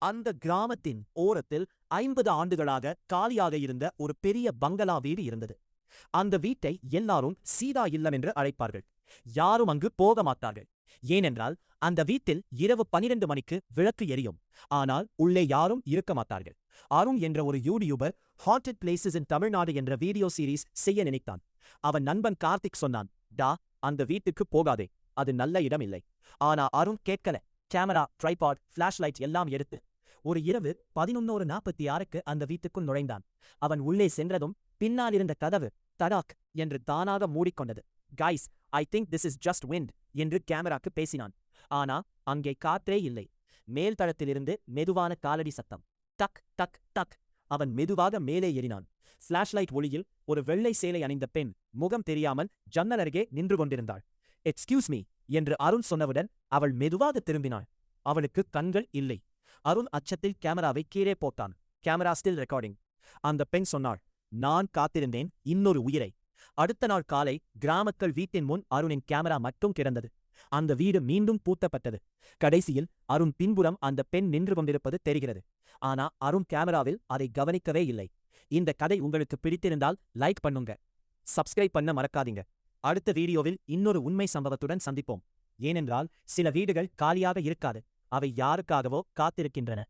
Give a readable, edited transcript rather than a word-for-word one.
அந்த கிராமத்தின் ஓரத்தில் 50 ஆண்டுகளாக காலியாக இருந்த ஒரு பெரிய பங்களா வீடு இருந்தது. அந்த வீட்டை எல்லாரும் சீதா இல்லம் என்று அழைப்பார்கள். யாரும் அங்கு போக மாட்டார்கள். ஏனென்றால் அந்த வீட்டில் இரவு 12 மணிக்கு விளக்கு எரியும். ஆனால் உள்ளே யாரும் இருக்க மாட்டார்கள். அருண் என்ற ஒரு YouTuber haunted places in Tamil Nadu என்ற வீடியோ சீரீஸ் செய்ய நினைத்தான். அவன் நண்பன் கார்த்திக் சொன்னான், டா, அந்த வீட்டுக்கு போகாதே, அது நல்ல இடம் இல்லை. ஆனா அருண் கேட்கல. கேமரா, ட்ரைபாட், ஃபிளாஷ்லைட் எல்லாம் எடுத்து ஒரு இரவு 11:46க்கு அந்த வீட்டுக்குள் நுழைந்தான். அவன் உள்ளே சென்றதும் பின்னாலிருந்த கதவு தடாக் என்று தானாக மூடிக்கொண்டது. Guys, I think this is just wind என்று கேமராக்கு பேசினான். ஆனா அங்கே காற்றே இல்லை. மேல்தளத்திலிருந்து மெதுவான காலடி சத்தம். டக் டக் டக். அவன் மெதுவாக மேலே ஏறினான். ஃபிளாஷ்லைட் ஒளியில் ஒரு வெள்ளை சேலை அணிந்த பெண் முகம் தெரியாமல் ஜன்னல் அருகே நின்று கொண்டிருந்தாள். எக்ஸ்கியூஸ் மீ என்று அருண் சொன்னவுடன் அவள் மெதுவாக திரும்பினாள். அவளுக்கு கண்கள் இல்லை. அருண் அச்சத்தில் கேமராவை கீழே போட்டான். Camera still recording. அந்த பெண் சொன்னாள், நான் காத்திருந்தேன் இன்னொரு உயிரை. அடுத்த நாள் காலை கிராமக்கள் வீட்டின் முன் அருணின் கேமரா மட்டும் கிடந்தது. அந்த வீடு மீண்டும் பூட்டப்பட்டது. கடைசியில் அருண் பின்புறம் அந்த பெண் நின்று கொண்டிருப்பது தெரிகிறது. ஆனா அருண் கேமராவில் அதை கவனிக்கவே இல்லை. இந்த கதை உங்களுக்கு பிடித்திருந்தால் லைக் பண்ணுங்க. சப்ஸ்கிரைப் பண்ண மறக்காதீங்க. அடுத்த வீடியோவில் இன்னொரு உண்மை சம்பவத்துடன் சந்திப்போம். ஏனென்றால் சில வீடுகள் காலியாக இருக்காது. அவை யாருக்காகவோ காத்திருக்கின்றன.